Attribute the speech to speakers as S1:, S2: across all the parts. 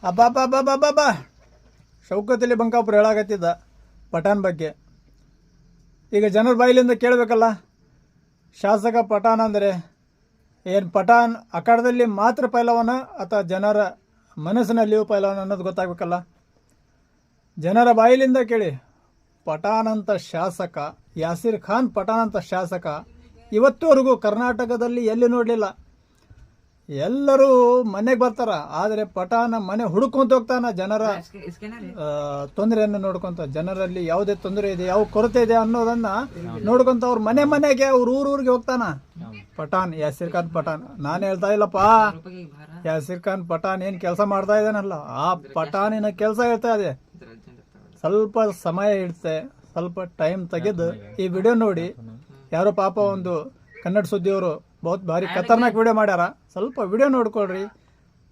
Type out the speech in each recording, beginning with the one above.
S1: ಅಬ್ಬಾ ಶೌಕತಲ್ಲಿ ಬಂಕಾಪುರ ಹೇಳಾಕತ್ತಿದ್ದ ಪಠಾಣ್ ಬಗ್ಗೆ. ಈಗ ಜನರ ಬಾಯಿಲಿಂದ ಕೇಳಬೇಕಲ್ಲ, ಶಾಸಕ ಪಠಾಣ್ ಅಂದರೆ ಏನು? ಪಠಾಣ್ ಅಖಾಡದಲ್ಲಿ ಮಾತ್ರ ಪೈಲವನ ಅಥವಾ ಜನರ ಮನಸ್ಸಿನಲ್ಲಿಯೂ ಪೈಲವನ ಅನ್ನೋದು ಗೊತ್ತಾಗಬೇಕಲ್ಲ. ಜನರ ಬಾಯಿಲಿಂದ ಕೇಳಿ. ಪಠಾಣ್ ಅಂತ ಶಾಸಕ, ಯಾಸೀರ್ ಖಾನ್ ಪಠಾಣ್ ಅಂತ ಶಾಸಕ ಇವತ್ತುವರೆಗೂ ಕರ್ನಾಟಕದಲ್ಲಿ ಎಲ್ಲಿ ನೋಡಲಿಲ್ಲ. ಎಲ್ಲರೂ ಮನೆಗೆ ಬರ್ತಾರ, ಆದರೆ ಪಠಾಣ ಮನೆ ಹುಡುಕೊಂತ ಹೋಗ್ತಾನ. ಜನರ ತೊಂದರೆಯನ್ನು ನೋಡ್ಕೊಂತ, ಜನರಲ್ಲಿ ಯಾವುದೇ ತೊಂದರೆ ಇದೆ, ಯಾವ ಕೊರತೆ ಇದೆ ಅನ್ನೋದನ್ನ ನೋಡ್ಕೊಂತ ಅವ್ರ ಮನೆಗೆ ಅವ್ರ ಊರಿಗೆ ಹೋಗ್ತಾನ ಪಠಾಣ್, ಯಾಸೀರ್ ಖಾನ್ ಪಠಾಣ್. ನಾನು ಹೇಳ್ತಾ ಇಲ್ಲಪ್ಪ, ಯಾಸೀರ್ ಖಾನ್ ಪಠಾಣ್ ಏನ್ ಕೆಲಸ ಮಾಡ್ತಾ ಇದ್ದಾನಲ್ಲ, ಆ ಪಠಾಣಿನ ಕೆಲಸ ಹೇಳ್ತಾ ಇದೆ. ಸ್ವಲ್ಪ ಸಮಯ ಇಡ್ತೆ, ಸ್ವಲ್ಪ ಟೈಮ್ ತೆಗೆದು ಈ ವಿಡಿಯೋ ನೋಡಿ. ಯಾರೋ ಪಾಪ ಒಂದು ಕನ್ನಡ ಸುದ್ದಿಯವರು ಭಾರಿ ಖತರ್ನಾಕ್ ವಿಡಿಯೋ ಮಾಡ್ಯಾರ, ಸ್ವಲ್ಪ ವಿಡಿಯೋ ನೋಡ್ಕೊಳ್ರಿ.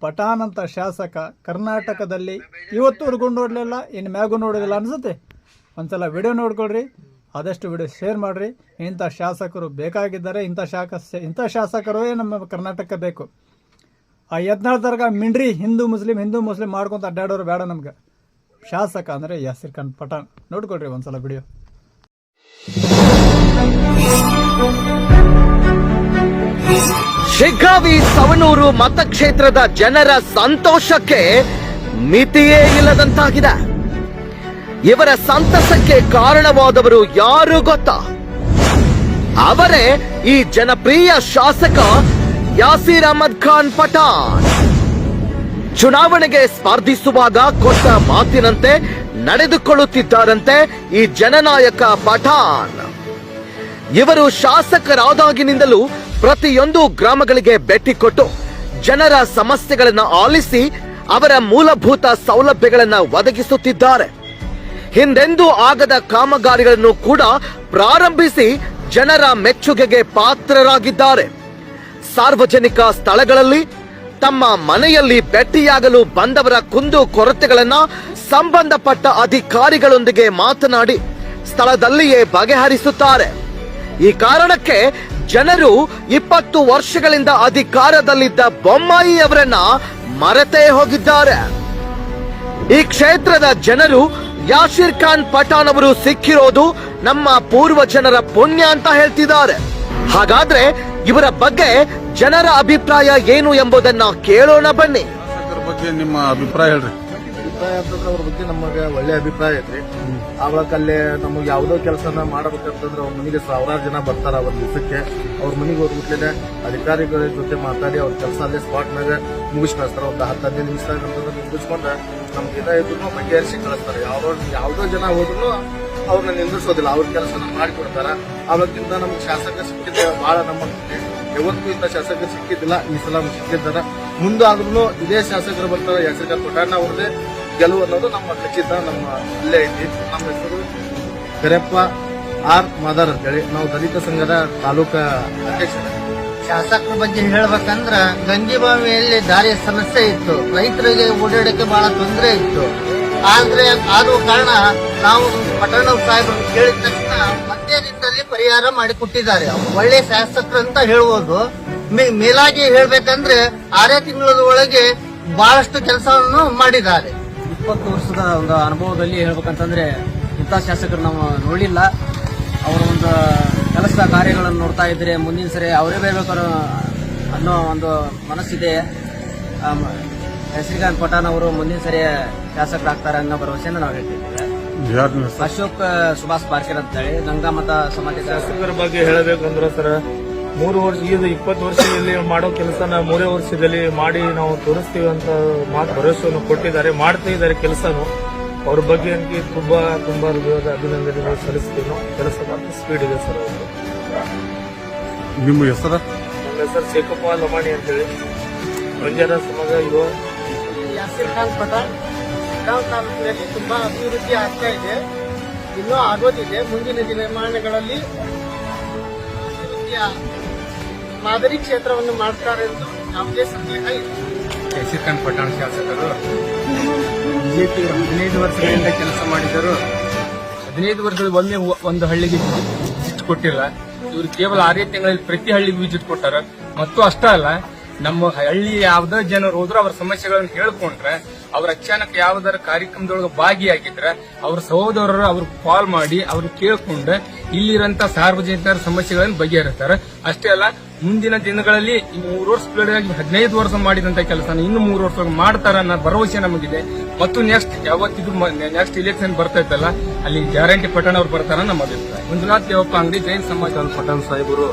S1: ಪಠಾಣ್ ಅಂತ ಶಾಸಕ ಕರ್ನಾಟಕದಲ್ಲಿ ಇವತ್ತುವರೆಗೂ ನೋಡಲಿಲ್ಲ, ಇನ್ನು ಮ್ಯಾಗೂ ನೋಡೋದಿಲ್ಲ ಅನ್ಸುತ್ತೆ. ಒಂದ್ಸಲ ವಿಡಿಯೋ ನೋಡ್ಕೊಳ್ರಿ, ಆದಷ್ಟು ವಿಡಿಯೋ ಶೇರ್ ಮಾಡ್ರಿ. ಇಂಥ ಶಾಸಕರು ಬೇಕಾಗಿದ್ದಾರೆ, ಇಂಥ ಶಾಸಕರು ನಮ್ಮ ಕರ್ನಾಟಕ ಬೇಕು. ಆ ಯತ್ನಾಳ್ ತರಗ ಮಿಂಡ್ರಿ ಹಿಂದೂ ಮುಸ್ಲಿಂ ಮಾಡ್ಕೊಂತ ಅಡ್ಡಾಡೋರು ಬೇಡ ನಮ್ಗೆ. ಶಾಸಕ ಅಂದರೆ ಯಾಸೀರ್ ಖಾನ್ ಪಠಾಣ್. ನೋಡ್ಕೊಳ್ರಿ ಒಂದ್ಸಲ ವಿಡಿಯೋ.
S2: ಶಿಗ್ಗಾವಿ ಸವಣೂರು ಮತಕ್ಷೇತ್ರದ ಜನರ ಸಂತೋಷಕ್ಕೆ ಮಿತಿಯೇ ಇಲ್ಲದಂತಾಗಿದೆ. ಇವರ ಸಂತಸಕ್ಕೆ ಕಾರಣವಾದವರು ಯಾರು ಗೊತ್ತಾ? ಅವರೇ ಈ ಜನಪ್ರಿಯ ಶಾಸಕ ಯಾಸೀರ್ ಅಹಮದ್ ಖಾನ್ ಪಠಾಣ್. ಚುನಾವಣೆಗೆ ಸ್ಪರ್ಧಿಸುವಾಗ ಕೊಟ್ಟ ಮಾತಿನಂತೆ ನಡೆದುಕೊಳ್ಳುತ್ತಿದ್ದಾರಂತೆ ಈ ಜನನಾಯಕ ಪಠಾಣ್. ಇವರು ಶಾಸಕರಾದಾಗಿನಿಂದಲೂ ಪ್ರತಿಯೊಂದು ಗ್ರಾಮಗಳಿಗೆ ಭೇಟಿ ಕೊಟ್ಟು ಜನರ ಸಮಸ್ಯೆಗಳನ್ನು ಆಲಿಸಿ ಅವರ ಮೂಲಭೂತ ಸೌಲಭ್ಯಗಳನ್ನು ಒದಗಿಸುತ್ತಿದ್ದಾರೆ. ಹಿಂದೆಂದೂ ಆಗದ ಕಾಮಗಾರಿಗಳನ್ನು ಕೂಡ ಪ್ರಾರಂಭಿಸಿ ಜನರ ಮೆಚ್ಚುಗೆಗೆ ಪಾತ್ರರಾಗಿದ್ದಾರೆ. ಸಾರ್ವಜನಿಕ ಸ್ಥಳಗಳಲ್ಲಿ, ತಮ್ಮ ಮನೆಯಲ್ಲಿ ಭೇಟಿಯಾಗಲು ಬಂದವರ ಕುಂದು ಕೊರತೆಗಳನ್ನ ಸಂಬಂಧಪಟ್ಟ ಅಧಿಕಾರಿಗಳೊಂದಿಗೆ ಮಾತನಾಡಿ ಸ್ಥಳದಲ್ಲಿಯೇ ಬಗೆಹರಿಸುತ್ತಾರೆ. ಈ ಕಾರಣಕ್ಕೆ ಜನರು 20 ವರ್ಷಗಳಿಂದ ಅಧಿಕಾರದಲ್ಲಿದ್ದ ಬೊಮ್ಮಾಯಿ ಅವರನ್ನ ಮರೆತೇ ಹೋಗಿದ್ದಾರೆ. ಈ ಕ್ಷೇತ್ರದ ಜನರು ಯಾಸೀರ್ ಖಾನ್ ಪಠಾಣ್ ಅವರು ಸಿಕ್ಕಿರೋದು ನಮ್ಮ ಪೂರ್ವ ಜನರ ಪುಣ್ಯ ಅಂತ ಹೇಳ್ತಿದ್ದಾರೆ. ಹಾಗಾದ್ರೆ ಇವರ ಬಗ್ಗೆ ಜನರ ಅಭಿಪ್ರಾಯ ಏನು ಎಂಬುದನ್ನ ಕೇಳೋಣ ಬನ್ನಿ.
S3: ಬಗ್ಗೆ ನಿಮ್ಮ ಅಭಿಪ್ರಾಯ ಹೇಳ್ರಿ.
S4: ಅಭಿಪ್ರಾಯ ಅಂತಂದ್ರೆ ಅವ್ರ ಬಗ್ಗೆ ನಮಗೆ ಒಳ್ಳೆ ಅಭಿಪ್ರಾಯ ಐತ್ರಿ. ಆವಾಗ ಅಲ್ಲೇ ನಮಗೆ ಯಾವುದೋ ಕೆಲಸನ ಮಾಡಬೇಕಂತಂದ್ರೆ ಅವ್ರ ಮನೆಗೆ ಸಾವಿರಾರು ಜನ ಬರ್ತಾರ. ಒಂದ್ ದಿವಸಕ್ಕೆ ಅವ್ರ ಮನೆಗೆ ಹೋಗ್ಬಿಟ್ಲೆ ಅಧಿಕಾರಿಗಳ ಜೊತೆ ಮಾತಾಡಿ ಅವ್ರ ಕೆಲಸ ಅಲ್ಲೇ ಸ್ಪಾಟ್ ನಾಗ ಮುಗಿಸಿ ಕಳಿಸ್ತಾರ. ಒಂದು 10-15 ನಿಮಿಷ ಮುಗಿಸ್ಕೊಂಡ್ರೆ ನಮ್ಗೆ ಇದ್ರು ಬಗೆಹರಿಸಿ ಕಳಿಸ್ತಾರೆ. ಯಾವ್ದೋ ಜನ ಹೋದ್ರು ಅವ್ರನ್ನ ನಿಂದಿಸೋದಿಲ್ಲ, ಅವ್ರ ಕೆಲಸನ ಮಾಡಿಕೊಡ್ತಾರ. ಅವತ್ತಿಂದ ನಮ್ಗೆ ಶಾಸಕ ಸಿಕ್ಕಿದ್ದೆ ಬಹಳ ನಮ್ಮ ಯಾವತ್ತೂ ಇಂಥ ಶಾಸಕರು ಸಿಕ್ಕಿದ್ದಿಲ್ಲ. ಈ ಸಲ ಸಿಕ್ಕಿದ್ದಾರ. ಮುಂದಾದ್ರೂ ಇದೇ ಶಾಸಕರು ಬರ್ತಾರೆ. ಯಾಸೀರ್ ಖಾನ್ ಪಠಾಣ್ ಅವ್ರದೇ ಗೆಲುವು ಅನ್ನೋದು ನಮ್ಮ ಖಚಿತ, ನಮ್ಮ ಇಲ್ಲೇ ಐತಿ. ನಮ್ಮ ಹೆಸರು ಕರೆಪ್ಪ ಆರ್ ಮಾದಾರ್ ಅಂತೇಳಿ, ನಾವು ದಲಿತ ಸಂಘದ ತಾಲೂಕಾ ಅಧ್ಯಕ್ಷರ.
S5: ಶಾಸಕರ ಬಗ್ಗೆ ಹೇಳ್ಬೇಕಂದ್ರ ಗಂಜಿಬಾವಿಯಲ್ಲಿ ದಾರಿಯ ಸಮಸ್ಯೆ ಇತ್ತು, ರೈತರಿಗೆ ಓಡಾಡಕ್ಕೆ ಬಹಳ ತೊಂದರೆ ಇತ್ತು. ಆದ್ರೆ ಆದ ಕಾರಣ ನಾವು ಪಟ್ಟಣ ಸಾಹೇಬರು ಕೇಳಿದ ತಕ್ಷಣ ಮಧ್ಯ ರೀತಿಯಲ್ಲಿ ಪರಿಹಾರ ಮಾಡಿಕೊಟ್ಟಿದ್ದಾರೆ. ಒಳ್ಳೆ ಶಾಸಕರು ಅಂತ ಹೇಳ್ಬೋದು. ಮೇಲಾಗಿ ಹೇಳ್ಬೇಕಂದ್ರೆ 6 ತಿಂಗಳ ಒಳಗೆ ಬಹಳಷ್ಟು ಕೆಲಸವನ್ನು ಮಾಡಿದ್ದಾರೆ.
S6: 20 ವರ್ಷದ ಒಂದು ಅನುಭವದಲ್ಲಿ ಹೇಳ್ಬೇಕಂತಂದ್ರೆ ಇಂಥ ಶಾಸಕರು ನಾವು ನೋಡಲಿಲ್ಲ. ಅವರ ಒಂದು ಕೆಲಸ ಕಾರ್ಯಗಳನ್ನು ನೋಡ್ತಾ ಇದ್ರೆ ಮುಂದಿನ ಸರಿ ಅವರೇ ಬೇಕಾದ್ರು ಅನ್ನೋ ಒಂದು ಮನಸ್ಸಿದೆ. ಯಾಸೀರ್ ಖಾನ್ ಪಠಾಣ್ ಅವರು ಮುಂದಿನ ಸರಿ ಶಾಸಕರಾಗ್ತಾರೆ ಅನ್ನೋ ಭರವಸೆಯನ್ನು ನಾವು ಹೇಳ್ತಿದ್ದೇವೆ. ಅಶೋಕ್ ಸುಭಾಷ್ ಪಾರ್ಕರ್ ಅಂತ ಹೇಳಿ ಗಂಗಾಮತ ಸಮಾಜ
S7: ಶಾಸಕರ ಬಗ್ಗೆ ಹೇಳಬೇಕಂದ್ರೆ ಸರ್, 3 ವರ್ಷ ಈಗ 20 ವರ್ಷದಲ್ಲಿ ಮಾಡೋ ಕೆಲಸನ 3 ವರ್ಷದಲ್ಲಿ ಮಾಡಿ ನಾವು ತೋರಿಸ್ತೀವಿ ಅಂತ ಮಾತು ಭರವಸೆಯನ್ನು ಕೊಟ್ಟಿದ್ದಾರೆ. ಮಾಡ್ತಾ ಇದ್ದಾರೆ ಕೆಲಸನು. ಅವ್ರ ಬಗ್ಗೆ ನನಗೆ ತುಂಬಾ ಹೃದಯದ ಅಭಿನಂದನೆಗಳು ಸಲ್ಲಿಸ್ತೀವಿ. ಕೆಲಸ ಮಾತ್ರ ಸ್ಪೀಡ್ ಇದೆ ಸರ್. ಅವರು
S3: ನಿಮ್ಮ ಹೆಸರ?
S7: ನನ್ನ ಹೆಸರು ಶೇಖಪ್ಪ ಲಮಾಣಿ ಅಂತೇಳಿ, ಬಂಜಾರ ಸಮಾಜ ಯುವ.
S5: ಯಾಸೀರ್ ಖಾನ್ ಪಠಾಣ್ ತಾಲೂಕಿನಲ್ಲಿ ತುಂಬಾ ಅಭಿವೃದ್ಧಿ ಆಗ್ತಾ ಇದೆ, ಇನ್ನೂ ಆಗೋದಿದೆ. ಮುಂದಿನ ದಿನಮಾನಗಳಲ್ಲಿ ಅಭಿವೃದ್ಧಿಯ ಮಾದರಿ ಕ್ಷೇತ್ರವನ್ನು ಮಾಡ್ತಾರೆ ಎಂದು ಯಾವುದೇ ಸಂದೇಹ ಇಲ್ಲ.
S4: ಯಾಸೀರ್ ಖಾನ್ ಪಠಾಣ್ ಶಾಸಕರು ಬಿಜೆಪಿ 15 ವರ್ಷಗಳಿಂದ ಕೆಲಸ ಮಾಡಿದರು.
S8: 15 ವರ್ಷದಲ್ಲಿ ಒಮ್ಮೆ ಒಂದು ಹಳ್ಳಿಗೆ ವಿಸಿಟ್ ಕೊಟ್ಟಿಲ್ಲ. ಇವರು ಕೇವಲ 6 ತಿಂಗಳಲ್ಲಿ ಪ್ರತಿ ಹಳ್ಳಿಗೆ ವಿಸಿಟ್ ಕೊಟ್ಟಾರ. ಮತ್ತು ಅಷ್ಟೇ ಅಲ್ಲ, ನಮ್ಮ ಹಳ್ಳಿ ಯಾವ್ದೋ ಜನರು ಹೋದ್ರು ಅವ್ರ ಸಮಸ್ಯೆಗಳನ್ನ ಹೇಳ್ಕೊಂಡ್ರೆ ಅವ್ರ ಅಚಾನಕ್ ಯಾವ್ದಾರ ಕಾರ್ಯಕ್ರಮದೊಳಗೆ ಭಾಗಿಯಾಗಿದ್ರೆ ಅವ್ರ ಸಹೋದರರು ಅವ್ರ ಕಾಲ್ ಮಾಡಿ ಅವ್ರು ಕೇಳ್ಕೊಂಡ್ರೆ ಇಲ್ಲಿರಂತ ಸಾರ್ವಜನಿಕರ ಸಮಸ್ಯೆಗಳನ್ನು ಬಗೆಹರಿಸ್ತಾರೆ. ಅಷ್ಟೇ ಅಲ್ಲ, ಮುಂದಿನ ದಿನಗಳಲ್ಲಿ 3 ವರ್ಷ ಪೀಳಿಗೆ 15 ವರ್ಷ ಮಾಡಿದಂತ ಕೆಲಸ ಇನ್ನು 3 ವರ್ಷ ಮಾಡ್ತಾರ ಅನ್ನೋ ಭರವಸೆ ನಮಗಿದೆ. ಮತ್ತು ನೆಕ್ಸ್ಟ್ ಇಲೆಕ್ಷನ್ ಬರ್ತೈತಲ್ಲ, ಅಲ್ಲಿ ಗ್ಯಾರಂಟಿ ಪಟ್ಟಣ ಅವ್ರು ಬರ್ತಾರ ನಮ್ಮ ಅಭಿಪ್ರಾಯ. ಮಂಜುನಾಥ್ ದೇವಪ್ಪ ಅಂಗಡಿ, ಜೈನ್ ಸಮಾಜ.
S3: ಪಠಾಣ್ ಸಾಹೇಬರು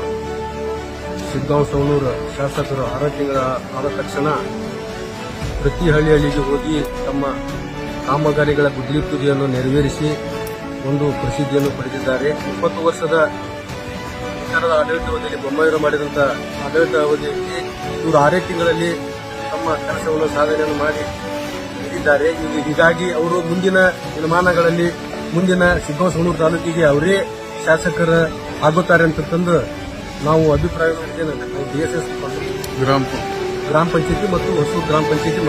S3: ಸಿಗ್ಗಾಂವ್ ಸವಣೂರು ಶಾಸಕರು 6 ತಿಂಗಳ ಆದ ತಕ್ಷಣ ಪ್ರತಿ ಹಳ್ಳಿಗೆ ಹೋಗಿ ತಮ್ಮ ಕಾಮಗಾರಿಗಳ ಗುದ್ದಲಿ ಪೂಜೆಯನ್ನು ನೆರವೇರಿಸಿ ಒಂದು ಪ್ರಸಿದ್ಧಿಯನ್ನು ಪಡೆದಿದ್ದಾರೆ. 20 ವರ್ಷದ ಸರ್ಕಾರದ ಆಡಳಿತಾವಧಿಯಲ್ಲಿ ಬೊಮ್ಮಾಯಿರು ಮಾಡಿದಂಥ ಆಡಳಿತ ಅವಧಿಯಲ್ಲಿ ಇವರು 6 ತಿಂಗಳಲ್ಲಿ ತಮ್ಮ ಕೆಲಸವನ್ನು ಸಾಧನೆಯನ್ನು ಮಾಡಿ ನೀಡಿದ್ದಾರೆ. ಹೀಗಾಗಿ ಅವರು ಮುಂದಿನ ದಿನಮಾನಗಳಲ್ಲಿ ಮುಂದಿನ ಸಿಗ್ಗಾಂವ್ ಸವಣೂರು ತಾಲೂಕಿಗೆ ಅವರೇ ಶಾಸಕರ ಆಗುತ್ತಾರೆ ಅಂತಂದು ನಾವು ಅಭಿಪ್ರಾಯ DSS ಗ್ರಾಮ ಪಂಚಾಯತಿ ಮತ್ತು ಹೊಸೂರು ಗ್ರಾಮ ಪಂಚಾಯತಿ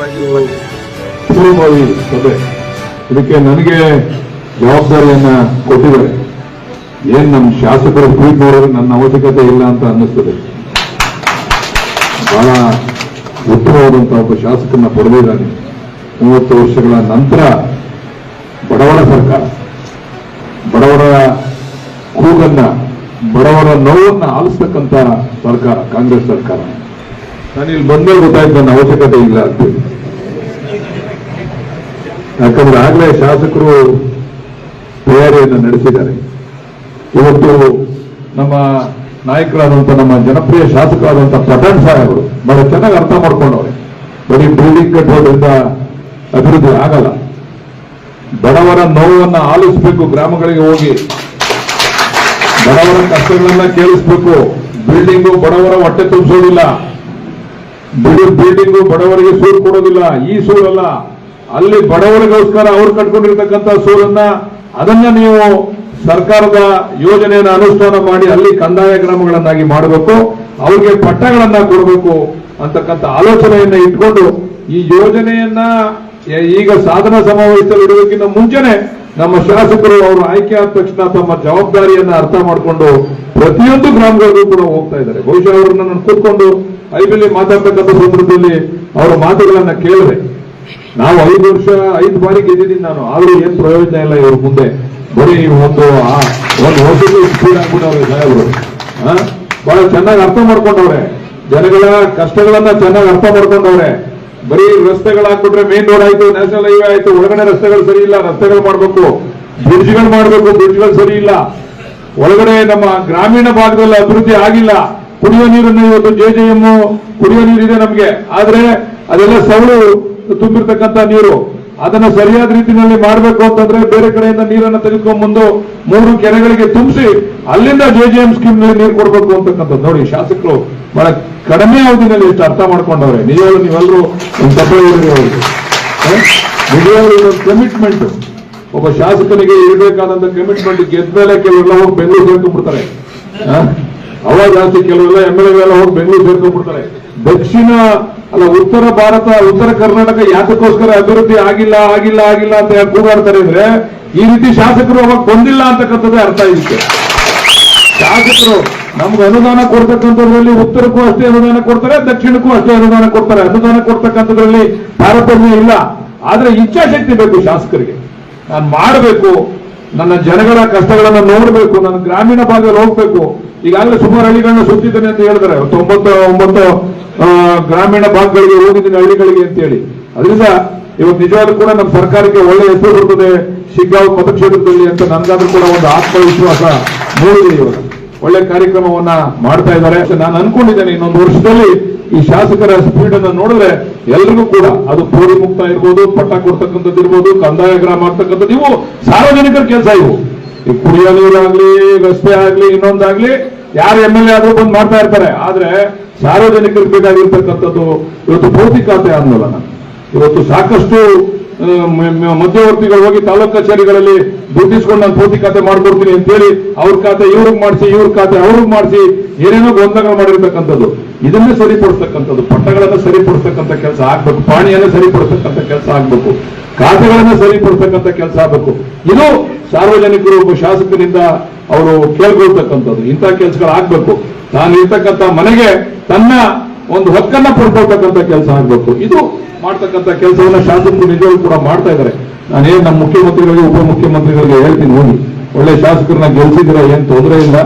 S9: ಪೂರ್ವಭಾವಿ ಸಭೆ ಇದಕ್ಕೆ ನನಗೆ ಜವಾಬ್ದಾರಿಯನ್ನ ಕೊಟ್ಟಿದ್ದಾರೆ. ಏನ್ ನಮ್ಮ ಶಾಸಕರು ಟ್ವೀಟ್ ನೋಡಿದ್ರೆ ನನ್ನ ಅವಶ್ಯಕತೆ ಇಲ್ಲ ಅಂತ ಅನ್ನಿಸ್ತದೆ. ಬಹಳ ಉತ್ತಮವಾದಂತಹ ಒಬ್ಬ ಶಾಸಕರನ್ನ ಪಡೆದಿದ್ದಾನೆ. 30 ವರ್ಷಗಳ ನಂತರ ಬಡವರ ಸರ್ಕಾರ, ಬಡವರ ಕೂಗನ್ನ, ಬಡವರ ನೋವನ್ನ ಆಲಿಸ್ತಕ್ಕಂಥ ಸರ್ಕಾರ ಕಾಂಗ್ರೆಸ್ ಸರ್ಕಾರ. ನಾನು ಇಲ್ಲಿ ಬಂದ್ಮೇಲೆ ಗೊತ್ತಾಯ್ತು ನನ್ನ ಅವಶ್ಯಕತೆ ಇಲ್ಲ ಅಂತೇಳಿ. ಯಾಕಂದ್ರೆ ಆಗ್ಲೇ ಶಾಸಕರು ತಯಾರಿಯನ್ನು ನಡೆಸಿದ್ದಾರೆ. ಇವತ್ತು ನಮ್ಮ ನಾಯಕರಾದಂಥ ನಮ್ಮ ಜನಪ್ರಿಯ ಶಾಸಕರಾದಂಥ ಪಠಾಣ್ ಸಾಹೇಬರು ಬಹಳ ಚೆನ್ನಾಗಿ ಅರ್ಥ ಮಾಡ್ಕೊಂಡವ್ರೆ. ಬರೀ ಬಿಲ್ಡಿಂಗ್ ಕಟ್ಟೋದ್ರಿಂದ ಅಭಿವೃದ್ಧಿ ಆಗಲ್ಲ. ಬಡವರ ನೋವನ್ನ ಆಲಿಸಬೇಕು, ಗ್ರಾಮಗಳಿಗೆ ಹೋಗಿ ಬಡವರ ಕಷ್ಟಗಳನ್ನ ಕೇಳಿಸ್ಬೇಕು. ಬಿಲ್ಡಿಂಗು ಬಡವರ ಹೊಟ್ಟೆ ತುಂಬಿಸೋದಿಲ್ಲ, ಬಿಲ್ಡಿಂಗು ಬಡವರಿಗೆ ಸೂರು ಕೊಡೋದಿಲ್ಲ. ಈ ಸೂರಲ್ಲ, ಅಲ್ಲಿ ಬಡವರಿಗೋಸ್ಕರ ಅವ್ರು ಕಟ್ಕೊಂಡಿರ್ತಕ್ಕಂಥ ಸೂರನ್ನ ಅದನ್ನ ನೀವು ಸರ್ಕಾರದ ಯೋಜನೆಯನ್ನು ಅನುಷ್ಠಾನ ಮಾಡಿ ಅಲ್ಲಿ ಕಂದಾಯ ಗ್ರಾಮಗಳನ್ನಾಗಿ ಮಾಡಬೇಕು, ಅವ್ರಿಗೆ ಪಟ್ಟಗಳನ್ನ ಕೊಡಬೇಕು ಅಂತಕ್ಕಂಥ ಆಲೋಚನೆಯನ್ನ ಇಟ್ಕೊಂಡು ಈ ಯೋಜನೆಯನ್ನ ಈಗ ಸಾಧನಾ ಸಮಾವೇಶದಲ್ಲಿ ಇಡೋದಕ್ಕಿಂತ ಮುಂಚೆನೆ ನಮ್ಮ ಶಾಸಕರು ಅವರು ಆಯ್ಕೆ ಆದ ತಕ್ಷಣ ತಮ್ಮ ಜವಾಬ್ದಾರಿಯನ್ನ ಅರ್ಥ ಮಾಡಿಕೊಂಡು ಪ್ರತಿಯೊಂದು ಗ್ರಾಮಗಳಿಗೂ ಕೂಡ ಹೋಗ್ತಾ ಇದ್ದಾರೆ. ಬಹುಶಃ ಅವ್ರನ್ನ ನಾನು ಕೂತ್ಕೊಂಡು ಐಬಿಲಿ ಮಾತಾಡ್ತಕ್ಕಂಥ ಸಂದರ್ಭದಲ್ಲಿ ಅವರ ಮಾತುಗಳನ್ನ ಕೇಳಿದೆ. ನಾವು 5 ಬಾರಿ ಗೆದ್ದಿದ್ದೀನಿ ನಾನು, ಆದ್ರೂ ಏನ್ ಪ್ರಯೋಜನ ಇಲ್ಲ ಇವ್ರ ಮುಂದೆ. ಬರೀ ಒಂದು ವರ್ಷಕ್ಕೆ ಸ್ಪೀಡ್ ಆಗ್ಬಿಟ್ಟವ್ರೆ ಸಾಹೇಬರು. ಬಹಳ ಚೆನ್ನಾಗಿ ಅರ್ಥ ಮಾಡ್ಕೊಂಡವ್ರೆ, ಜನಗಳ ಕಷ್ಟಗಳನ್ನ ಚೆನ್ನಾಗಿ ಅರ್ಥ ಮಾಡ್ಕೊಂಡವ್ರೆ. ಬರೀ ರಸ್ತೆಗಳಾಗ್ಬಿಟ್ರೆ ಮೇನ್ ರೋಡ್ ಆಯ್ತು, ನ್ಯಾಷನಲ್ ಹೈವೇ ಆಯ್ತು, ಒಳಗಡೆ ರಸ್ತೆಗಳು ಸರಿ ಇಲ್ಲ, ರಸ್ತೆಗಳು ಮಾಡಬೇಕು, ಬ್ರಿಡ್ಜ್ಗಳು ಮಾಡಬೇಕು, ಬ್ರಿಡ್ಜ್ಗಳು ಸರಿ ಇಲ್ಲ. ಒಳಗಡೆ ನಮ್ಮ ಗ್ರಾಮೀಣ ಭಾಗದಲ್ಲಿ ಅಭಿವೃದ್ಧಿ ಆಗಿಲ್ಲ. ಕುಡಿಯುವ ನೀರನ್ನು ಇವತ್ತು JJM ಕುಡಿಯುವ ನೀರಿದೆ ನಮಗೆ, ಆದ್ರೆ ಅದೆಲ್ಲ ಸವಳು ತುಂಬಿರ್ತಕ್ಕಂಥ ನೀರು. ಅದನ್ನ ಸರಿಯಾದ ರೀತಿಯಲ್ಲಿ ಮಾಡಬೇಕು ಅಂತಂದ್ರೆ ಬೇರೆ ಕಡೆಯಿಂದ ನೀರನ್ನು ತೆಗೆದುಕೊಂಡ್ಬಂದು 3 ಕೆರೆಗಳಿಗೆ ತುಂಬಿಸಿ ಅಲ್ಲಿಂದ JJM ಸ್ಕೀಮ್ ನೀರು ಕೊಡಬೇಕು ಅಂತಕ್ಕಂಥದ್ದು. ನೋಡಿ, ಶಾಸಕರು ಬಹಳ ಕಡಿಮೆ ಅವಧಿನಲ್ಲಿ ಎಷ್ಟು ಅರ್ಥ ಮಾಡ್ಕೊಂಡವ್ರೆ. ನಿಜವಾಗ್ಲೂ ನೀವೆಲ್ಲರೂ ಒಂದು ತಪ್ಪು ಅವರಿಗೆ ನಿಜವಾಗ್ಲೂ ಇದೊಂದು ಕಮಿಟ್ಮೆಂಟ್. ಒಬ್ಬ ಶಾಸಕನಿಗೆ ಇರಬೇಕಾದಂತ ಕಮಿಟ್ಮೆಂಟ್. ಗೆದ್ದ ಮೇಲೆ ಕೆಲವೆಲ್ಲ ಹೋಗಿ ಬೆಂಗಳೂರು ಸೇರ್ಕೊಂಡ್ಬಿಡ್ತಾರೆ, ಅವಾಗ ಜಾಸ್ತಿ ಕೆಲವೆಲ್ಲ MLA ಹೋಗಿ ಬೆಂಗಳೂರು ಸೇರ್ಕೊಂಡ್ಬಿಡ್ತಾರೆ. ಉತ್ತರ ಭಾರತ, ಉತ್ತರ ಕರ್ನಾಟಕ ಯಾತಕ್ಕೋಸ್ಕರ ಅಭಿವೃದ್ಧಿ ಆಗಿಲ್ಲ ಆಗಿಲ್ಲ ಆಗಿಲ್ಲ ಅಂತ ಕೂಗಾಡ್ತಾರೆ ಅಂದ್ರೆ ಈ ರೀತಿ ಶಾಸಕರು ಅವಾಗ ಬಂದಿಲ್ಲ ಅಂತಕ್ಕಂಥದ್ದೇ ಅರ್ಥ. ಇದಕ್ಕೆ ಶಾಸಕರು ನಮ್ಗೆ ಅನುದಾನ ಕೊಡ್ತಕ್ಕಂಥದ್ರಲ್ಲಿ ಉತ್ತರಕ್ಕೂ ಅಷ್ಟೇ ಅನುದಾನ ಕೊಡ್ತಾರೆ, ದಕ್ಷಿಣಕ್ಕೂ ಅಷ್ಟೇ ಅನುದಾನ ಕೊಡ್ತಾರೆ. ಅನುದಾನ ಕೊಡ್ತಕ್ಕಂಥದ್ರಲ್ಲಿ ತಾರತಮ್ಯ ಇಲ್ಲ. ಆದ್ರೆ ಇಚ್ಛಾಶಕ್ತಿ ಬೇಕು ಶಾಸಕರಿಗೆ. ನಾನು ಮಾಡಬೇಕು, ನನ್ನ ಜನಗಳ ಕಷ್ಟಗಳನ್ನ ನೋಡಬೇಕು, ನನ್ನ ಗ್ರಾಮೀಣ ಭಾಗದಲ್ಲಿ ಹೋಗ್ಬೇಕು. ಈಗಾಗಲೇ ಸುಮಾರು ಹಳ್ಳಿಗಳನ್ನ ಸುತ್ತಿದ್ದೇನೆ ಅಂತ ಹೇಳಿದ್ರೆ 9 ಗ್ರಾಮೀಣ ಭಾಗಗಳಿಗೆ ಹೋಗಿದ್ದೀನಿ, ಹಳ್ಳಿಗಳಿಗೆ ಅಂತ ಹೇಳಿ. ಅದರಿಂದ ಇವತ್ತು ನಿಜವಾಗ್ಲೂ ಕೂಡ ನಮ್ಮ ಸರ್ಕಾರಕ್ಕೆ ಒಳ್ಳೆ ಹೆಸರು ಬರ್ತದೆ ಶಿಗ್ಗಾಂವ್ ಮತಕ್ಷೇತ್ರದಲ್ಲಿ ಅಂತ ನನಗಾದ್ರೂ ಕೂಡ ಒಂದು ಆತ್ಮವಿಶ್ವಾಸ ಮೂಡಿದೆ. ಇವಾಗ ಒಳ್ಳೆ ಕಾರ್ಯಕ್ರಮವನ್ನ ಮಾಡ್ತಾ ಇದ್ದಾರೆ. ನಾನು ಅನ್ಕೊಂಡಿದ್ದೇನೆ ಇನ್ನೊಂದು ವರ್ಷದಲ್ಲಿ ಈ ಶಾಸಕರ ಸ್ಪೀಡ್ ಅನ್ನು ನೋಡಿದ್ರೆ ಎಲ್ರಿಗೂ ಕೂಡ ಅದು ಪೋಡಿ ಮುಕ್ತ ಇರ್ಬೋದು, ಪಟ್ಟ ಕೊಡ್ತಕ್ಕಂಥದ್ದು ಇರ್ಬೋದು, ಕಂದಾಯ ಗ್ರಾಮ ಆಗ್ತಕ್ಕಂಥದ್ದು, ಇವು ಸಾರ್ವಜನಿಕರ ಕೆಲಸ. ಇವು ಈ ಕುಡಿಯೋ ನೀರಾಗ್ಲಿ, ರಸ್ತೆ ಆಗ್ಲಿ, ಇನ್ನೊಂದಾಗ್ಲಿ ಯಾರು MLA ಆದ್ರೂ ಬಂದು ಮಾಡ್ತಾ ಇರ್ತಾರೆ. ಆದ್ರೆ ಸಾರ್ವಜನಿಕರಿಗೆ ಬೇಕಾಗಿರ್ತಕ್ಕಂಥದ್ದು ಇವತ್ತು ಭೌತಿಕ ಖಾತೆ ಆಂದೋಲನ. ಇವತ್ತು ಸಾಕಷ್ಟು ಮಧ್ಯವರ್ತಿಗಳು ಹೋಗಿ ತಾಲೂಕು ಕಚೇರಿಗಳಲ್ಲಿ ದುಡ್ಡಿಸ್ಕೊಂಡು ನಾನು ಭೌತಿಕ ಖಾತೆ ಮಾಡ್ಕೊಡ್ತೀನಿ ಅಂತೇಳಿ ಅವ್ರ ಖಾತೆ ಇವ್ರಿಗೆ ಮಾಡಿಸಿ, ಇವ್ರ ಖಾತೆ ಅವ್ರಿಗೆ ಮಾಡಿಸಿ ಏನೇನೋ ಗೊಂದಲಗಳು ಮಾಡಿರ್ತಕ್ಕಂಥದ್ದು. ಇದನ್ನೇ ಸರಿಪಡಿಸ್ತಕ್ಕಂಥದ್ದು, ಪಟ್ಟಗಳನ್ನ ಸರಿಪಡಿಸ್ತಕ್ಕಂಥ ಕೆಲಸ ಆಗ್ಬೇಕು, ಪಾಣಿಯನ್ನ ಸರಿಪಡಿಸ್ತಕ್ಕಂಥ ಕೆಲಸ ಆಗ್ಬೇಕು, ಖಾತೆಗಳನ್ನ ಸರಿಪಡಿಸ್ತಕ್ಕಂಥ ಕೆಲಸ ಆಗ್ಬೇಕು. ಇದು ಸಾರ್ವಜನಿಕರು ಒಬ್ಬ ಶಾಸಕರಿಂದ ಅವರು ಕೇಳ್ಕೊಳ್ತಕ್ಕಂಥದ್ದು. ಇಂಥ ಕೆಲಸಗಳು ಆಗ್ಬೇಕು. ತಾನು ಇರ್ತಕ್ಕಂಥ ಮನೆಗೆ ತನ್ನ ಒಂದು ಹಕ್ಕನ್ನ ಪಡ್ಕೊಳ್ತಕ್ಕಂಥ ಕೆಲಸ ಆಗಬೇಕು. ಇದು ಮಾಡ್ತಕ್ಕಂಥ ಕೆಲಸವನ್ನ ಶಾಸಕರು ನಿಜವಾಗ್ಲೂ ಕೂಡ ಮಾಡ್ತಾ ಇದ್ದಾರೆ. ನಾನೇನ್ ನಮ್ಮ ಮುಖ್ಯಮಂತ್ರಿಗಳಿಗೆ ಉಪಮುಖ್ಯಮಂತ್ರಿಗಳಿಗೆ ಹೇಳ್ತೀನಿ, ಹೋಗಿ ಒಳ್ಳೆ ಶಾಸಕರನ್ನ ಗೆಲ್ಸಿದ್ರೆ ಏನ್ ತೊಂದರೆ ಇಲ್ಲ.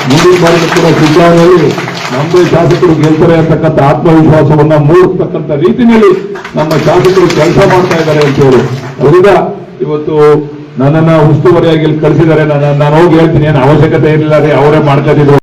S9: ಮುಂದಿನ ಬಾರಿ ಕೂಡ ಚುನಾವಣೆಯಲ್ಲಿ ನಮ್ಮದೇ ಶಾಸಕರು ಗೆಲ್ತಾರೆ ಅಂತಕ್ಕಂಥ ಆತ್ಮವಿಶ್ವಾಸವನ್ನ ಮೂಡಿಸ್ತಕ್ಕಂಥ ರೀತಿಯಲ್ಲಿ ನಮ್ಮ ಶಾಸಕರು ಕೆಲಸ ಮಾಡ್ತಾ ಇದ್ದಾರೆ ಅಂತ ಹೇಳಿ. ಅದರಿಂದ ಇವತ್ತು ನನ್ನನ್ನ ಉಸ್ತುವಾರಿಯಾಗಿ ಇಲ್ಲಿ ಕಳಿಸಿದ್ದಾರೆ. ನಾನು ಹೋಗಿ ಹೇಳ್ತೀನಿ, ಏನು ಅವಶ್ಯಕತೆ ಇರಲಿಲ್ಲ ರೀ, ಅವರೇ ಮಾಡ್ಕೊಂಡಿದ್ರು.